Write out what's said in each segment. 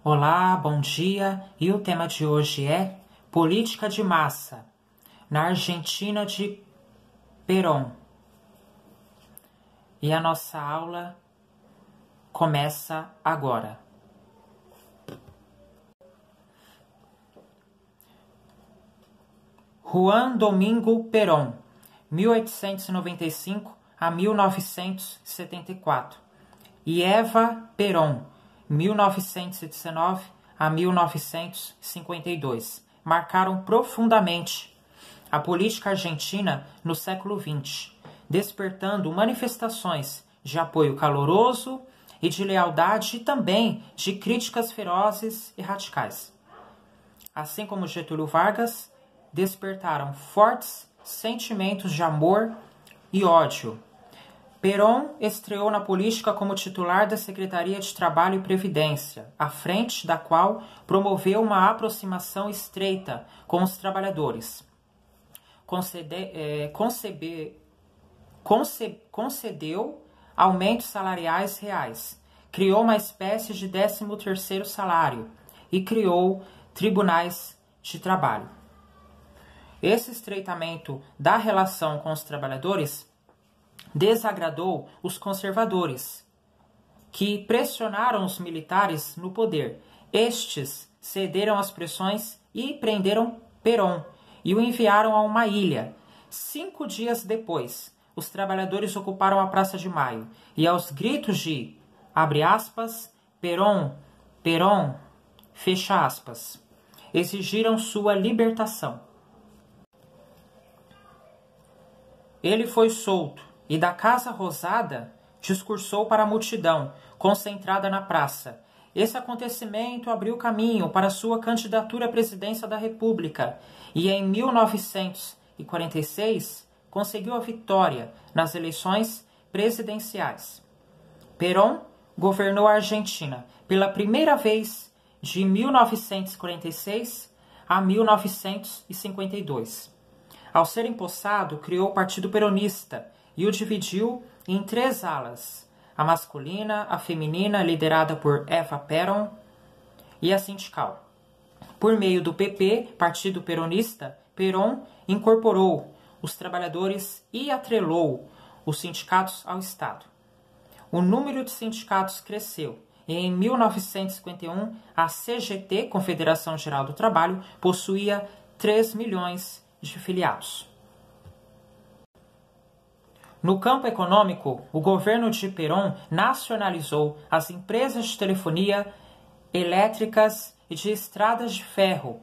Olá, bom dia. E o tema de hoje é Política de Massa na Argentina de Perón. E a nossa aula começa agora. Juan Domingo Perón, 1895 a 1974. E Eva Perón, 1919 a 1952, marcaram profundamente a política argentina no século XX, despertando manifestações de apoio caloroso e de lealdade e também de críticas ferozes e radicais. Assim como Getúlio Vargas, despertaram fortes sentimentos de amor e ódio. Perón estreou na política como titular da Secretaria de Trabalho e Previdência, à frente da qual promoveu uma aproximação estreita com os trabalhadores. Concedeu aumentos salariais reais, criou uma espécie de 13º salário e criou tribunais de trabalho. Esse estreitamento da relação com os trabalhadores desagradou os conservadores, que pressionaram os militares no poder. Estes cederam às pressões e prenderam Perón e o enviaram a uma ilha. 5 dias depois, os trabalhadores ocuparam a Praça de Maio e, aos gritos de, abre aspas, Perón, Perón, fecha aspas, exigiram sua libertação. Ele foi solto e da Casa Rosada discursou para a multidão, concentrada na praça. Esse acontecimento abriu caminho para sua candidatura à presidência da República e, em 1946, conseguiu a vitória nas eleições presidenciais. Perón governou a Argentina pela primeira vez de 1946 a 1952. Ao ser empossado, criou o Partido Peronista e o dividiu em 3 alas, a masculina, a feminina, liderada por Eva Perón, e a sindical. Por meio do PP, Partido Peronista, Perón incorporou os trabalhadores e atrelou os sindicatos ao Estado. O número de sindicatos cresceu e, em 1951, a CGT, Confederação Geral do Trabalho, possuía 3 milhões de filiados. No campo econômico, o governo de Perón nacionalizou as empresas de telefonia, elétricas e de estradas de ferro,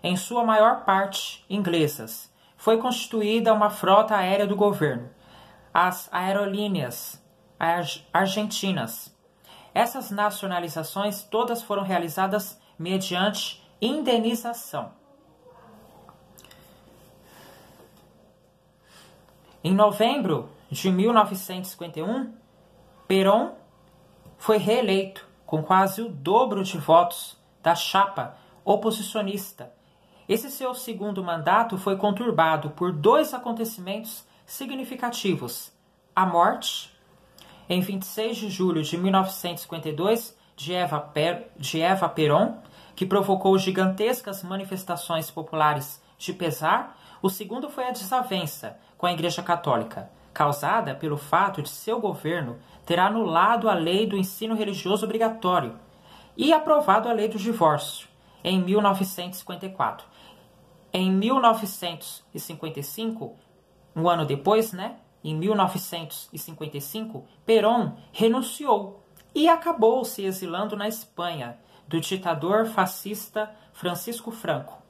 em sua maior parte inglesas. Foi constituída uma frota aérea do governo, as aerolíneas argentinas. Essas nacionalizações todas foram realizadas mediante indenização. Em novembro de 1951, Perón foi reeleito com quase o dobro de votos da chapa oposicionista. Esse seu segundo mandato foi conturbado por 2 acontecimentos significativos. A morte, em 26 de julho de 1952, de Eva Perón, que provocou gigantescas manifestações populares de pesar. O segundo foi a desavença com a Igreja Católica, causada pelo fato de seu governo ter anulado a lei do ensino religioso obrigatório e aprovado a lei do divórcio em 1954. Em 1955, um ano depois, em 1955, Perón renunciou e acabou se exilando na Espanha do ditador fascista Francisco Franco.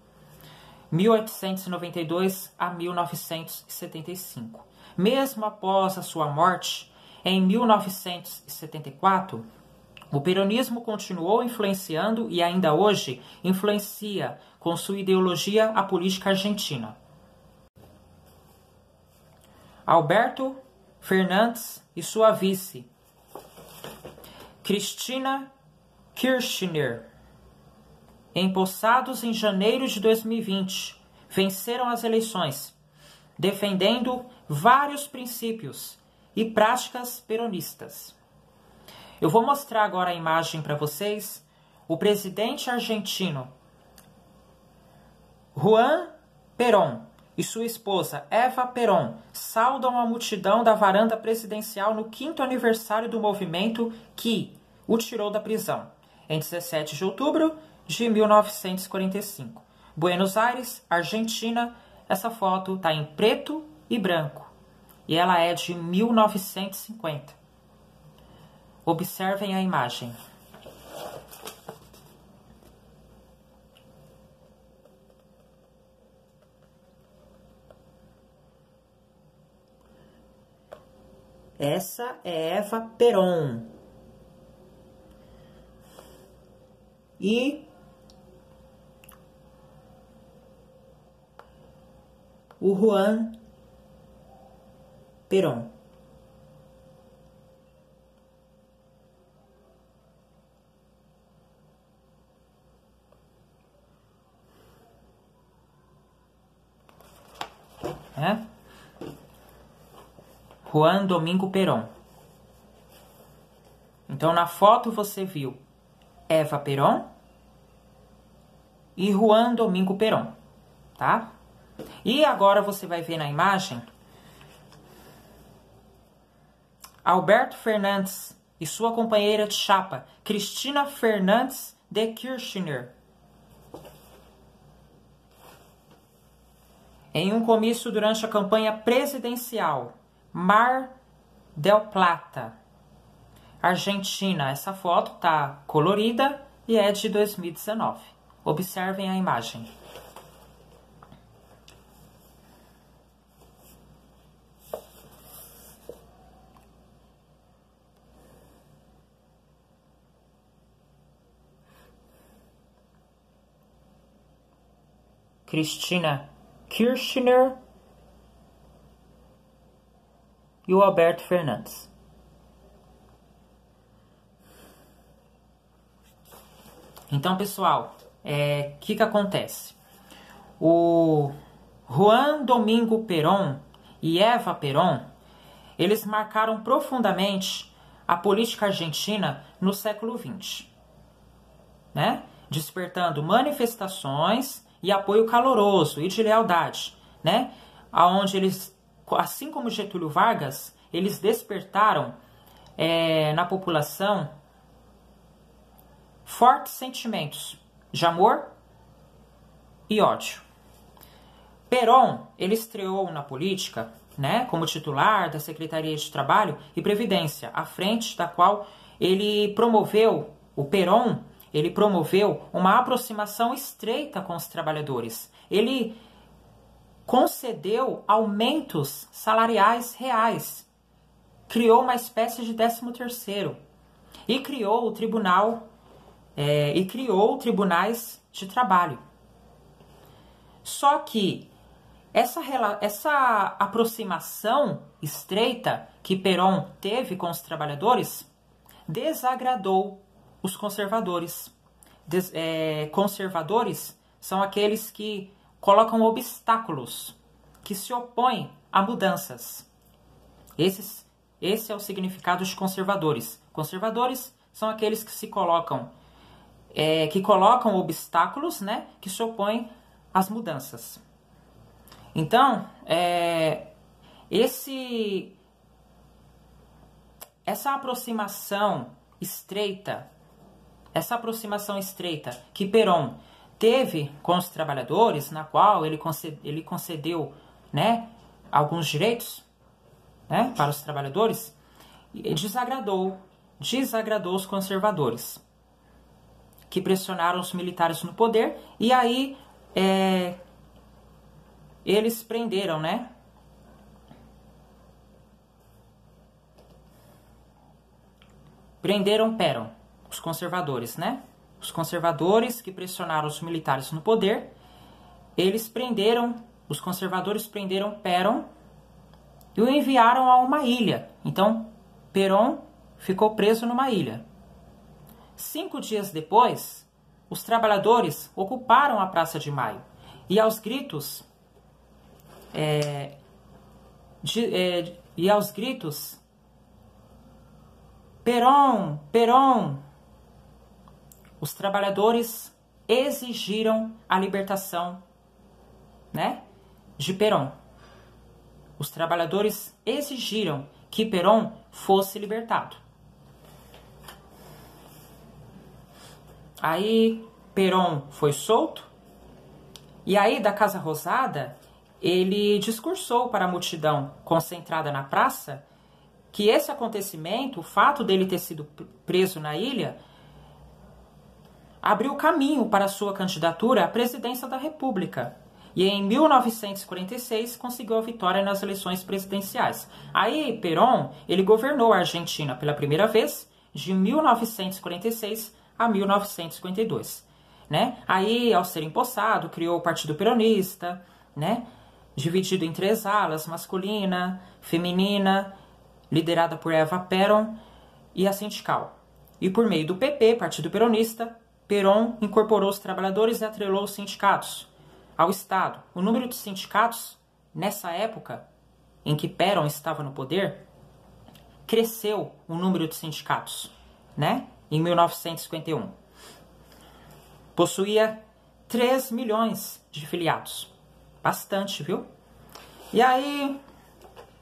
1892 a 1975. Mesmo após a sua morte, em 1974, o peronismo continuou influenciando e ainda hoje influencia com sua ideologia a política argentina. Alberto Fernandes e sua vice, Cristina Kirchner, empossados em janeiro de 2020, venceram as eleições, defendendo vários princípios e práticas peronistas. Eu vou mostrar agora a imagem para vocês, o presidente argentino Juan Perón e sua esposa Eva Perón saudam a multidão da varanda presidencial no 5º aniversário do movimento que o tirou da prisão, em 17 de outubro de 1945. Buenos Aires, Argentina. Essa foto está em preto e branco e ela é de 1950. Observem a imagem. Essa é Eva Perón. E o Juan Perón. Juan Domingo Perón. Então, na foto você viu Eva Perón e Juan Domingo Perón, tá? E agora você vai ver na imagem Alberto Fernandes e sua companheira de chapa, Cristina Fernandes de Kirchner, em um comício durante a campanha presidencial, Mar del Plata, Argentina. Essa foto tá colorida e é de 2019. Observem a imagem. Cristina Kirchner e o Alberto Fernandes. Então, pessoal, que acontece? O Juan Domingo Perón e Eva Perón, eles marcaram profundamente a política argentina no século XX, né? Despertando manifestações e apoio caloroso e de lealdade, né? Aonde eles, assim como Getúlio Vargas, eles despertaram na população fortes sentimentos de amor e ódio. Perón, ele estreou na política, né, como titular da Secretaria de Trabalho e Previdência, à frente da qual ele promoveu, o Perón, ele promoveu uma aproximação estreita com os trabalhadores. Ele concedeu aumentos salariais reais, criou uma espécie de 13º e criou o tribunal criou tribunais de trabalho. Só que essa aproximação estreita que Perón teve com os trabalhadores desagradou os conservadores. Conservadores são aqueles que colocam obstáculos, que se opõem a mudanças. Esse é o significado de conservadores. Conservadores são aqueles que se colocam, que colocam obstáculos, né, que se opõem às mudanças. Então, essa aproximação estreita que Perón teve com os trabalhadores, na qual ele concedeu, né, alguns direitos, né, para os trabalhadores, desagradou os conservadores, que pressionaram os militares no poder, e aí eles prenderam, né? Prenderam Perón, os conservadores, né? Os conservadores que pressionaram os militares no poder, os conservadores prenderam Perón e o enviaram a uma ilha. Então, Perón ficou preso numa ilha. 5 dias depois, os trabalhadores ocuparam a Praça de Maio e aos gritos Perón, Perón, os trabalhadores exigiram a libertação, né, de Perón. Os trabalhadores exigiram que Perón fosse libertado. Aí Perón foi solto, e aí da Casa Rosada ele discursou para a multidão concentrada na praça que esse acontecimento, o fato dele ter sido preso na ilha, abriu caminho para sua candidatura à presidência da República. E em 1946 conseguiu a vitória nas eleições presidenciais. Aí Perón, ele governou a Argentina pela primeira vez de 1946 a 1952. Né? Aí, ao ser empossado, criou o Partido Peronista, né? Dividido em 3 alas, masculina, feminina, liderada por Eva Perón, e a sindical. E por meio do PP, Partido Peronista, Perón incorporou os trabalhadores e atrelou os sindicatos ao Estado. O número de sindicatos, nessa época em que Perón estava no poder, cresceu o número de sindicatos, né? Em 1951. Possuía 3 milhões de filiados. Bastante, viu? E aí,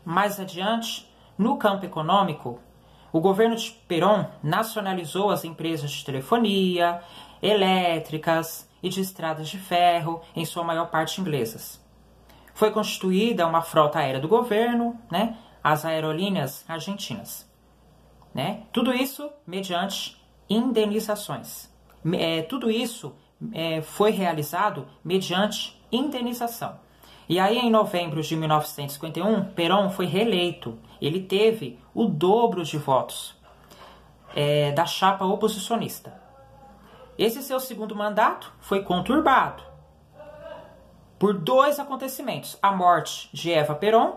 mais adiante, no campo econômico, o governo de Perón nacionalizou as empresas de telefonia, elétricas e de estradas de ferro, em sua maior parte inglesas. Foi constituída uma frota aérea do governo, né, as aerolíneas argentinas. Né? Tudo isso mediante indenizações. Tudo isso foi realizado mediante indenização. E aí, em novembro de 1951, Perón foi reeleito. Ele teve o dobro de votos da chapa oposicionista. Esse seu segundo mandato foi conturbado por 2 acontecimentos. A morte de Eva Perón,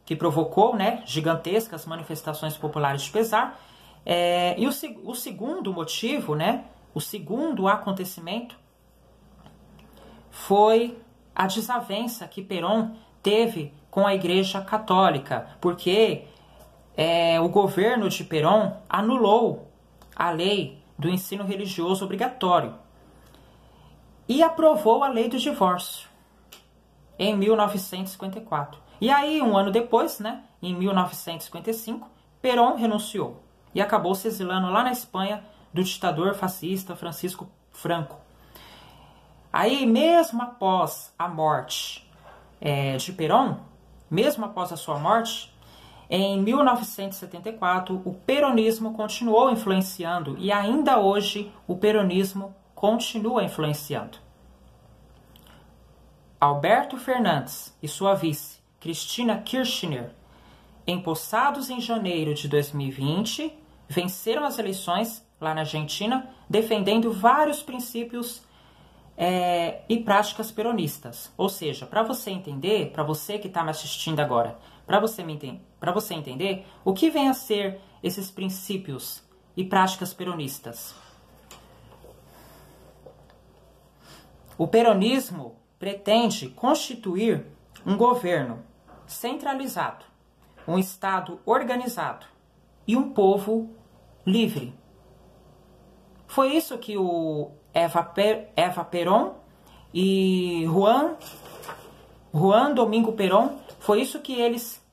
que provocou, né, gigantescas manifestações populares de pesar. E o segundo motivo, né, o segundo acontecimento, foi a desavença que Perón teve com a Igreja Católica, porque o governo de Perón anulou a lei do ensino religioso obrigatório e aprovou a lei do divórcio em 1954. E aí, um ano depois, né, em 1955, Perón renunciou e acabou se exilando lá na Espanha do ditador fascista Francisco Franco. Aí, mesmo após a morte de Perón, mesmo após a sua morte, em 1974, o peronismo continuou influenciando e ainda hoje o peronismo continua influenciando. Alberto Fernandes e sua vice, Cristina Kirchner, empossados em janeiro de 2020, venceram as eleições lá na Argentina, defendendo vários princípios e práticas peronistas. Ou seja, para você entender, para você que está me assistindo agora, para você entender o que vem a ser esses princípios e práticas peronistas. O peronismo pretende constituir um governo centralizado, um Estado organizado e um povo livre. Foi isso que o Eva Perón e Juan Domingo Perón, foi isso que eles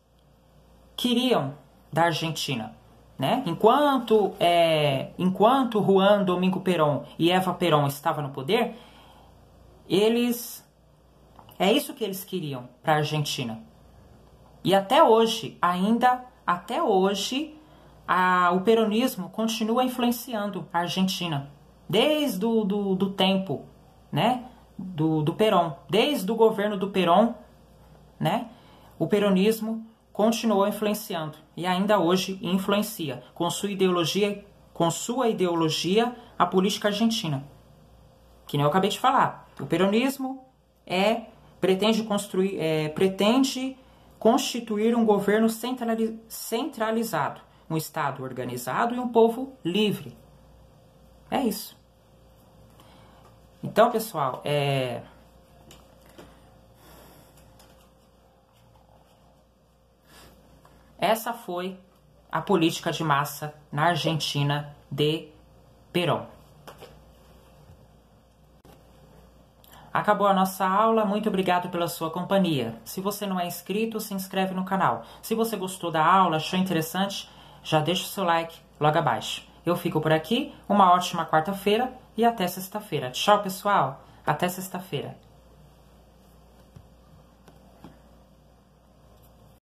queriam da Argentina. Né? Enquanto Juan Domingo Perón e Eva Perón estavam no poder, é isso que eles queriam para a Argentina. E até hoje, o peronismo continua influenciando a Argentina. Desde do tempo, né, do Perón. Desde o governo do Perón, né, o peronismo continuou influenciando. E ainda hoje influencia, com sua ideologia, a política argentina. Que nem eu acabei de falar. O peronismo pretende constituir um governo centralizado, um Estado organizado e um povo livre. É isso. Então, pessoal, essa foi a política de massa na Argentina de Perón. acabou a nossa aula. Muito obrigado pela sua companhia. Se você não é inscrito, se inscreve no canal. Se você gostou da aula, achou interessante, já deixa o seu like logo abaixo. Eu fico por aqui, uma ótima quarta-feira e até sexta-feira. Tchau, pessoal! Até sexta-feira.